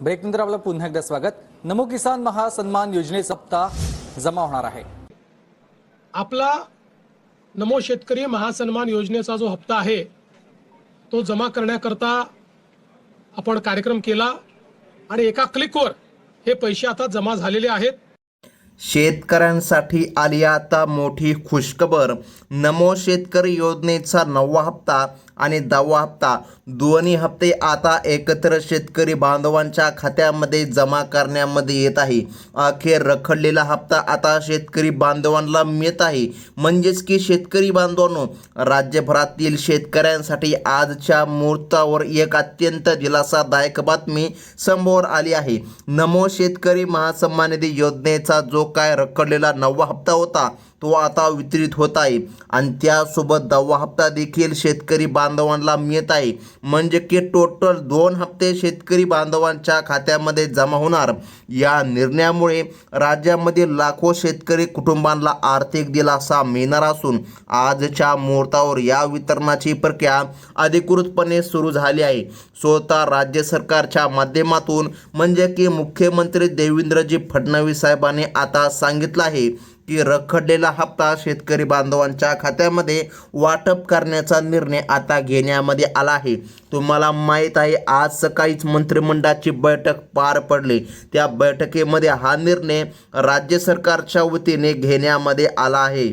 ब्रेकनंतर आपलं पुन्हा एकदा स्वागत। नमो किसान महासन्मान योजनेचा हप्ता जमा होणार आहे। आपला नमो शेतकरी महासन्मान योजनेचा जो हप्ता आहे तो जमा करण्याकरता आपण कार्यक्रम केला आणि एका क्लिकवर हे पैसे आता जमा झालेले आहेत। शेतकऱ्यांसाठी आली आता मोठी खुशखबर। नमो शेतकरी योजनेचा 9वा हप्ता आणि 10वा हप्ता दोन्ही हप्ते आता एकत्र शेतकरी बांधवांच्या खात्यामध्ये जमा करण्यामध्ये येत आहे। अखेर रखडलेला हप्ता आता शेतकरी बांधवांना मिळत आहे। म्हणजेच की शेतकरी बांधवांनो, राज्यभरातील शेतकऱ्यांसाठी आजच्या मुहूर्तावर एक अत्यंत दिलासादायक बातमी समोर आली आहे। नमो शेतकरी महासन्मान निधी योजनेचा जो काय रखडलेला 9वा हप्ता होता तो आता वितरित होत आहे आणि त्यासोबत 10वा हप्ता देखील शेतकरी बांधवांना मिळत आहे। म्हणजे की टोटल 2 हप्ते शेतकरी बांधवांच्या खात्यामध्ये जमा होणार। या निर्णयामुळे राज्यामधील लाखो शेतकरी कुटुंबांना आर्थिक दिलासा मिळणार असून आजच्या मुहूर्तावर या वितरणाची प्रक्रिया अधिकृतपणे सुरू झाली आहे। स्वतः राज्य सरकारच्या माध्यमातून म्हणजे की मुख्यमंत्री देवेंद्रजी फडणवीस साहेबांनी आता सांगितलं आहे की रखडलेला हप्ता शेतकरी बांधवांच्या खात्यामध्ये वाटप करण्याचा निर्णय आता घेण्यामध्ये आला आहे। तुम्हाला माहीत आहे, आज सकाळीच मंत्रिमंडळाची बैठक पार पडली। त्या बैठकीमध्ये हा निर्णय राज्य सरकारच्या वतीने घेण्यामध्ये आला आहे।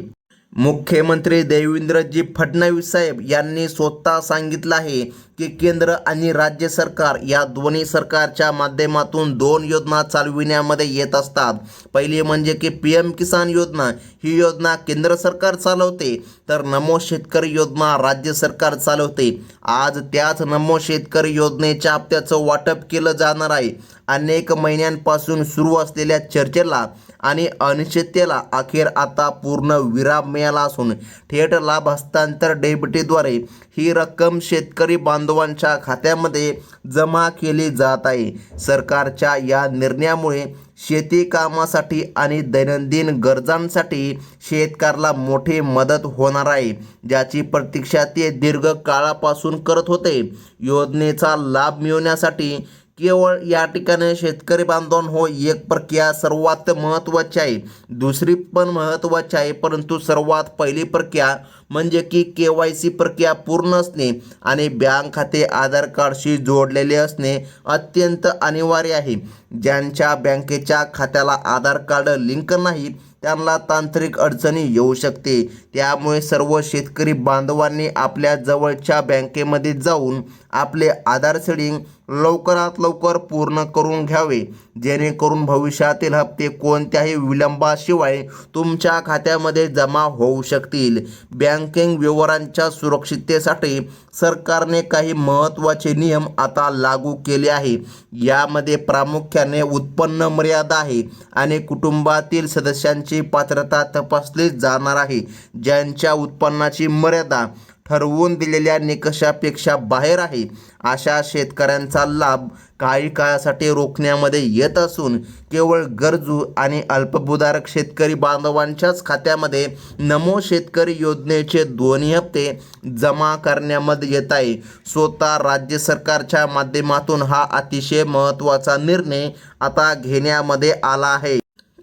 मुख्यमंत्री देवेंद्रजी फडणवीस साहेब यांनी स्वतः सांगितलं आहे की केंद्र आणि राज्य सरकार या दोन्ही सरकारच्या माध्यमातून 2 योजना चालविण्यामध्ये येत असतात। पहिली म्हणजे की PM किसान योजना, ही योजना केंद्र सरकार चालवते, तर नमो शेतकरी योजना राज्य सरकार चालवते। आज त्याच नमो शेतकरी योजनेच्या हप्त्याचं वाटप केलं जाणार आहे। अनेक महिन्यांपासून सुरू असलेल्या चर्चेला आणि अनिश्चिततेला अखेर आता पूर्ण विराम मिळाला असून थेट लाभ हस्तांतर डेबिटीद्वारे ही रक्कम शेतकरी बांधवांच्या खात्यामध्ये जमा केली जात आहे। सरकारच्या या निर्णयामुळे शेती कामासाठी आणि दैनंदिन गरजांसाठी शेतकऱ्याला मोठी मदत होणार आहे, ज्याची प्रतीक्षा ते दीर्घ काळापासून करत होते। योजनेचा लाभ मिळवण्यासाठी केवळ या ठिकाणी शेतकरी बांधवांनो एक प्रक्रिया सर्वात महत्त्वाची आहे, दुसरी पण महत्त्वाची आहे, परंतु सर्वात पहिली प्रक्रिया म्हणजे की KYC प्रक्रिया पूर्ण असणे आणि बँक खाते आधार कार्डशी जोडलेले असणे अत्यंत अनिवार्य आहे। ज्यांच्या बँकेच्या खात्याला आधार कार्ड लिंक नाही त्यांना तांत्रिक अडचणी येऊ शकते। त्यामुळे सर्व शेतकरी बांधवांनी आपल्या जवळच्या बँकेमध्ये जाऊन आपले आधार सेडिंग लवकरात लवकर पूर्ण करून घ्यावे, जेणेकरून भविष्यातील हप्ते कोणत्याही विलंबाशिवाय तुमच्या खात्यामध्ये जमा होऊ शकतील। बँकिंग व्यवहारांच्या सुरक्षिततेसाठी सरकारने काही महत्त्वाचे नियम आता लागू केले आहे। यामध्ये प्रामुख्याने उत्पन्न मर्यादा आहे आणि कुटुंबातील सदस्यांची पात्रता तपासली जाणार आहे। ज्यांच्या उत्पन्नाची मर्यादा ठरवून दिलेल्या निकषापेक्षा बाहेर आहे अशा शेतकऱ्यांचा लाभ काही काळासाठी रोखण्यामध्ये येत असून केवळ गरजू आणि अल्पभूधारक शेतकरी बांधवांच्याच खात्यामध्ये नमो शेतकरी योजनेचे दोन्ही हप्ते जमा करण्यामध्ये येत आहे। स्वतः राज्य सरकारच्या माध्यमातून हा अतिशय महत्त्वाचा निर्णय आता घेण्यामध्ये आला आहे।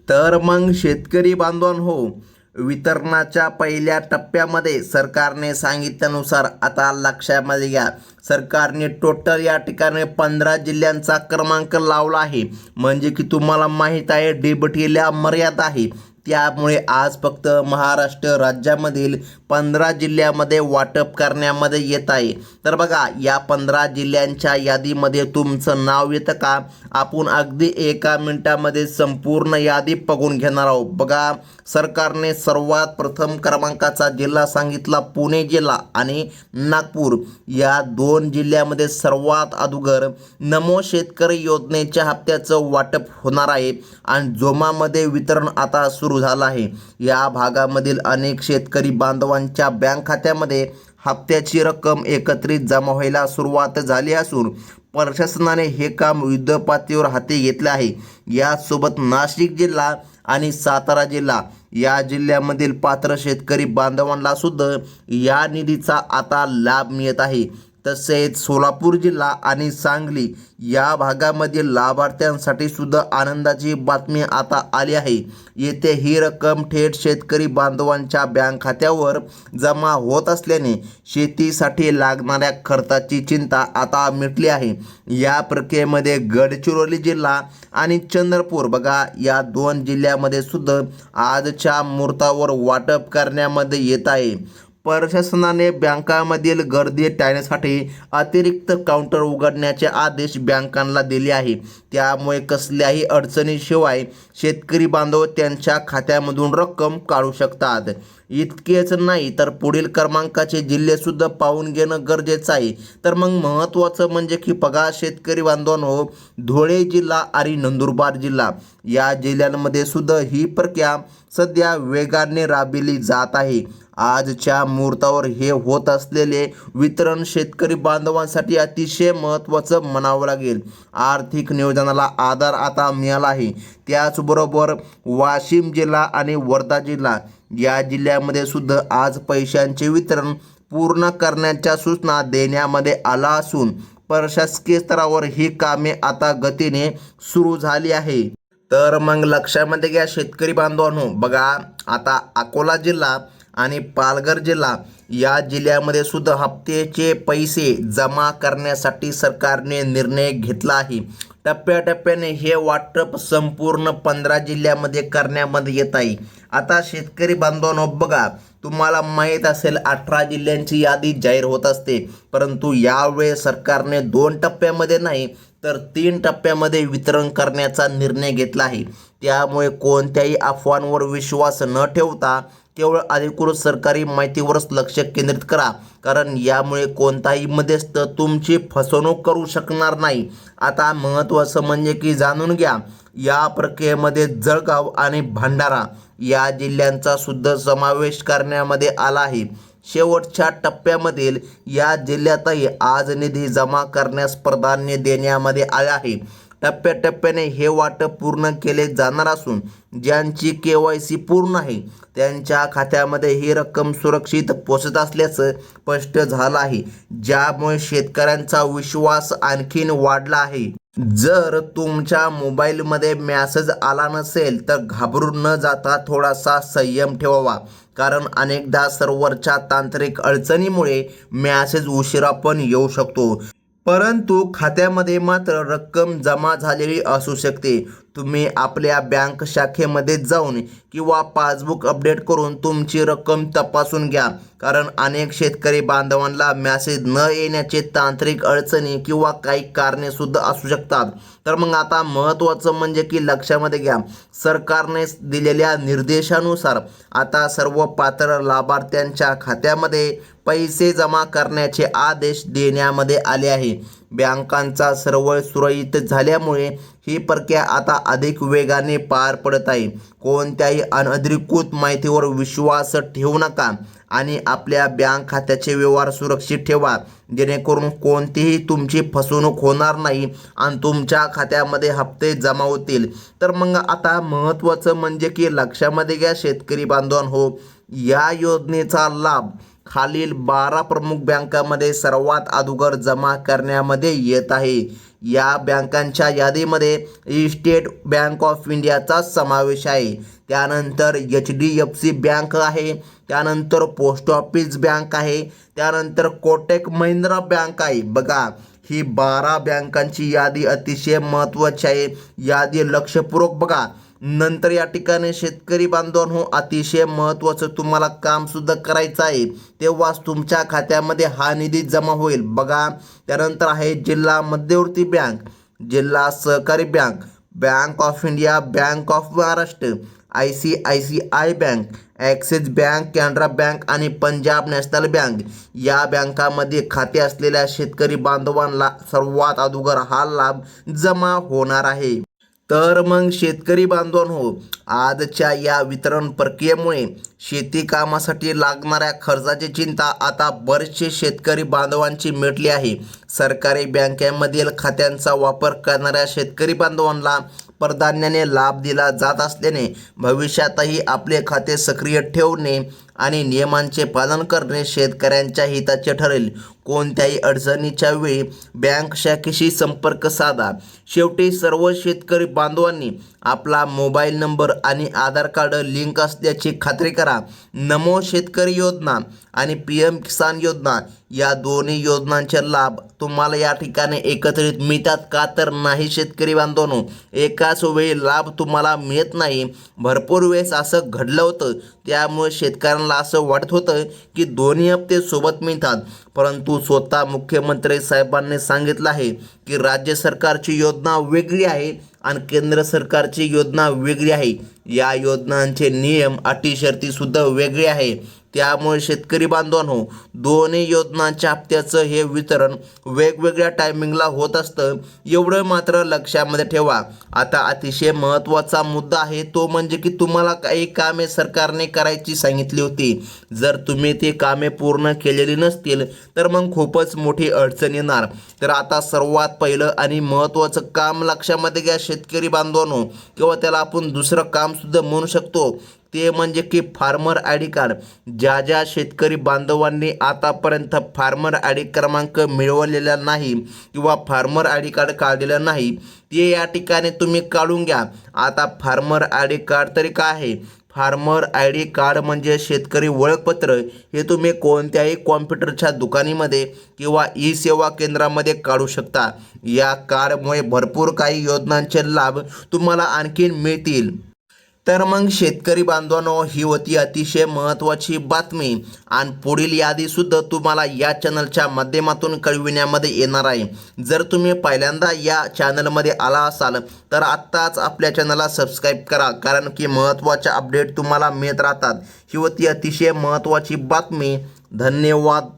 तर मग शेतकरी बांधवांनो, वितरणाच्या पहिल्या टप्प्यामध्ये सरकारने सांगितल्यानुसार आता लक्षामध्ये घ्या, सरकारने टोटल या ठिकाणी 15 जिल्ह्यांचा क्रमांक लावला आहे। म्हणजे की तुम्हाला माहीत आहे DBTला मर्यादा आहे, त्यामुळे आज फक्त महाराष्ट्र राज्यामधील 15 जिल्ह्यामध्ये वाटप करण्यामध्ये येत आहे। तर बघा, या 15 जिल्ह्यांच्या यादीमध्ये तुमचं नाव येतं का? आपण अगदी एका मिनिटामध्ये संपूर्ण यादी बघून घेणार आहोत। बघा, सरकारने सर्वात प्रथम क्रमांकाचा जिल्हा सांगितला पुणे जिल्हा आणि नागपूर या 2 जिल्ह्यामध्ये सर्वात अगोदर नमो शेतकरी योजनेच्या हप्त्याचं वाटप होणार आहे आणि जोमामध्ये वितरण आता सुरू झालं आहे। या भागामधील अनेक शेतकरी बांधवांच्या बँक खात्यामध्ये हप्त्याची रक्कम एकत्रित जमा व्हायला सुरुवात झाली असून प्रशासनाने हे काम युद्धपातळीवर हाती घेतले आहे। यासोबत नाशिक जिल्हा आणि सातारा जिल्हा या जिल्ह्यामधील पात्र शेतकरी बांधवांना सुद्धा या निधीचा आता लाभ मिळत आहे। तसेच सोलापूर जिल्हा आणि सांगली या भागामधील लाभार्थ्यांसाठी सुद्धा आनंदाची बातमी आता आली आहे. येथे ही रक्कम थेट शेतकरी बांधवांच्या बँक खात्यावर जमा होत असल्याने शेतीसाठी लागणाऱ्या खर्चाची चिंता आता मिटली आहे. या प्रक्रियेमध्ये गडचिरोली जिल्हा आणि चंद्रपूर बघा या 2 जिल्ह्यामध्ये सुद्धा आजच्या मुहूर्तावर वाटप करण्यामध्ये येत आहे. प्रशासनाने बँकांमधील गर्दी टाळण्यासाठी अतिरिक्त काउंटर उघडण्याचे आदेश बँकांना दिले आहे. त्यामुळे कसल्याही अडचणीशिवाय शेतकरी बांधव त्यांच्या खात्यामधून रक्कम काढू शकतात. इतकेच नाही तर पुढील क्रमांकाचे जिल्हेसुद्धा पाहून घेणं गरजेचं आहे. तर मग महत्त्वाचं म्हणजे की बघा शेतकरी बांधवांनो, धुळे जिल्हा आणि नंदुरबार जिल्हा या जिल्ह्यांमध्ये सुद्धा ही प्रक्रिया सध्या वेगाने राबविली जात आहे. आजच्या मुहूर्तावर हे होत असलेले वितरण शेतकरी बांधवांसाठी अतिशय महत्त्वाचं म्हणावं लागेल. आर्थिक नियोजनाला आधार आता मिळाला आहे. त्याचबरोबर वाशिम जिल्हा आणि वर्धा जिल्हा या जिल्ह्यामध्ये सुद्धा आज पैशांचे वितरण पूर्ण करण्याच्या सूचना देण्यामध्ये आला असून प्रशासकीय स्तरावर ही कामे आता गतीने सुरू झाली आहे. तर मग लक्षामध्ये घ्या शेतकरी बांधवांनो, बघा आता अकोला जिल्हा आणि पालघर जिल्हा या जिल्ह्यामध्ये सुद्धा हप्त्याचे पैसे जमा करण्यासाठी सरकारने निर्णय घेतला आहे. टप्प्याटप्प्याने हे वाटप संपूर्ण 15 जिल्ह्यामध्ये करण्यामध्ये येत आहे. आता शेतकरी बांधवांनो बघा, तुम्हाला माहीत असेल 18 जिल्ह्यांची यादी जाहीर होत असते, परंतु यावेळी सरकारने 2 टप्प्यामध्ये नाही तर 3 टप्प्यामध्ये वितरण करण्याचा निर्णय घेतला आहे. त्यामुळे कोणत्याही अफवांवर विश्वास न ठेवता केवळ अधिकृत सरकारी माहितीवरच लक्ष केंद्रित करा, कारण यामुळे कोणताही मध्यस्थ तुमची फसवणूक करू शकणार नाही. आता महत्त्वाचं म्हणजे की जाणून घ्या, या प्रक्रियेमध्ये जळगाव आणि भंडारा या जिल्ह्यांचा सुद्धा समावेश करण्यामध्ये आला आहे. शेवटच्या टप्प्यामधील या जिल्ह्यातही आज निधी जमा करण्यास प्राधान्य देण्यामध्ये आले आहे. टप्प्याटप्प्याने हे वाटप पूर्ण केले जाणार असून ज्यांची KYC पूर्ण आहे त्यांच्या खात्यामध्ये ही रक्कम सुरक्षित पोहोचत असल्याचं स्पष्ट झालं आहे, ज्यामुळे शेतकऱ्यांचा विश्वास आणखीन वाढला आहे. जर तुमच्या मोबाईलमध्ये मेसेज आला नसेल तर घाबरून न जाता थोडासा संयम ठेवावा, कारण अनेकदा सर्व्हरच्या तांत्रिक अडचणीमुळे मेसेज उशिरा पण येऊ शकतो. परंतु खात्यामध्ये मात्र रक्कम जमा झालेली असू शकते. तुम्ही आपल्या बँक शाखेमध्ये जाऊन किंवा पासबुक अपडेट करून तुमची रक्कम तपासून घ्या, कारण अनेक शेतकरी बांधवांना मेसेज न येण्याचे तांत्रिक अडचणी किंवा काही कारणे सुद्धा असू शकतात. तर मग आता महत्त्वाचं म्हणजे की लक्षामध्ये घ्या, सरकारने दिलेल्या निर्देशानुसार आता सर्व पात्र लाभार्थ्यांच्या खात्यामध्ये पैसे जमा करण्याचे आदेश देण्यामध्ये आले आहे. बँकांचा सर्व सुरळीत झाल्यामुळे ही प्रक्रिया आता अधिक वेगाने पार पडत आहे. कोणत्याही अनधिकृत माहितीवर विश्वास ठेवू नका आणि आपल्या बँक खात्याचे व्यवहार सुरक्षित ठेवा, जेणेकरून कोणतीही तुमची फसवणूक होणार नाही आणि तुमच्या खात्यामध्ये हप्ते जमा होतील. तर मग आता महत्त्वाचं म्हणजे की लक्षामध्ये घ्या शेतकरी बांधवांनो, या योजनेचा लाभ खालील 12 प्रमुख बँकांमध्ये सर्वात अगोदर जमा करण्यामध्ये येत आहे. या बँकांच्या यादीमध्ये स्टेट बँक ऑफ इंडियाचा समावेश आहे, त्यानंतर HDFC बँक आहे, त्यानंतर पोस्ट ऑफिस बँक आहे, त्यानंतर कोटक महिंद्रा बँक आहे. बघा ही 12 बँकांची यादी अतिशय महत्त्वाची आहे. यादी लक्षपूर्वक बघा. नंतर या ठिकाणी शेतकरी बांधवांनो अतिशय महत्त्वाचं तुम्हाला काम सुद्धा करायचं आहे, तेव्हाच तुमच्या खात्यामध्ये हा निधी जमा होईल. बघा त्यानंतर आहे जिल्हा मध्यवर्ती बँक, जिल्हा सहकारी bank, bank of India, bank of Maharashtra, ICICI bank, axis bank, Canara bank आणि पंजाब नॅशनल बँक या बँकांमध्ये खाते असलेल्या शेतकरी बांधवांना सर्वात अगोदर हा लाभ जमा होणार आहे. तर मग शेतकरी बांधवांनो, आजच्या या वितरण प्रक्रियेमुळे शेती कामासाठी लागणाऱ्या खर्चाची चिंता आता बरेचसे शेतकरी बांधवांची मिटली आहे. सरकारी बँकांमधील खात्यांचा वापर करणाऱ्या शेतकरी बांधवांना प्राधान्याने लाभ दिला जात असल्याने भविष्यातही आपले खाते सक्रिय ठेवणे आणि नियमांचे पालन करणे शेतकऱ्यांच्या हिताचे ठरेल. कोणत्याही अडचणीच्या वेळी बँक शाखेशी संपर्क साधा. शेवटी सर्व शेतकरी बांधवांनी आपला मोबाईल नंबर आणि आधार कार्ड लिंक असल्याची खात्री करा. नमो शेतकरी योजना आणि PM किसान योजना या दोन्ही योजनांचे लाभ तुम्हाला या ठिकाणी एकत्रित मिळतात का? तर नाही शेतकरी बांधवांनो, एकाच वेळी लाभ तुम्हाला मिळत नाही. भरपूर वेळेस असं घडलं होतं, त्यामुळे शेतकऱ्यांना असं वाटत होतं की दोन्ही हप्ते सोबत मिळतात, परंतु स्वतः मुख्यमंत्री साहेबांनी सांगितलं आहे की राज्य सरकारची योजना वेगळी आहे आणि केंद्र सरकारची योजना वेगळी आहे. या योजनांचे नियम अटी शर्ती सुद्धा वेगळे आहे. त्यामुळे शेतकरी बांधवांनो, दोन्ही योजनांच्या हप्त्याचं हे वितरण वेगवेगळ्या टायमिंगला होत असतं, एवढं मात्र लक्षामध्ये ठेवा. आता अतिशय महत्त्वाचा मुद्दा आहे तो म्हणजे की तुम्हाला काही कामे सरकारने करायची सांगितली होती. जर तुम्ही ती कामे पूर्ण केलेली नसतील तर मग खूपच मोठी अडचण येणार. तर आता सर्वात पहिलं आणि महत्त्वाचं काम लक्षामध्ये घ्या शेतकरी बांधवांनो, किंवा त्याला आपण दुसरं काम सुद्धा म्हणू शकतो, ते म्हणजे की फार्मर आय डी कार्ड. ज्या ज्या शेतकरी बांधवांनी आतापर्यंत फार्मर आय डी क्रमांक मिळवलेला नाही किंवा फार्मर आय डी कार्ड काढलेलं नाही, ते या ठिकाणी तुम्ही काढून घ्या. आता फार्मर आय डी कार्ड तरी काय आहे? फार्मर आय डी कार्ड म्हणजे शेतकरी ओळखपत्र. हे तुम्ही कोणत्याही कॉम्प्युटरच्या दुकानामध्ये किंवा सेवा केंद्रामध्ये काढू शकता. या कार्डमुळे भरपूर काही योजनांचे लाभ तुम्हाला आणखीन मिळतील. तर मग शेतकरी बांधवांनो, ही होती अतिशय महत्त्वाची बातमी आणि पुढील यादीसुद्धा तुम्हाला या चॅनलच्या माध्यमातून कळविण्यामध्ये येणार आहे. जर तुम्ही पहिल्यांदा या चॅनलमध्ये आला असाल तर आत्ताच आपल्या चॅनलला सबस्क्राईब करा, कारण की महत्त्वाच्या अपडेट तुम्हाला मिळत राहतात. ही होती अतिशय महत्त्वाची बातमी. धन्यवाद.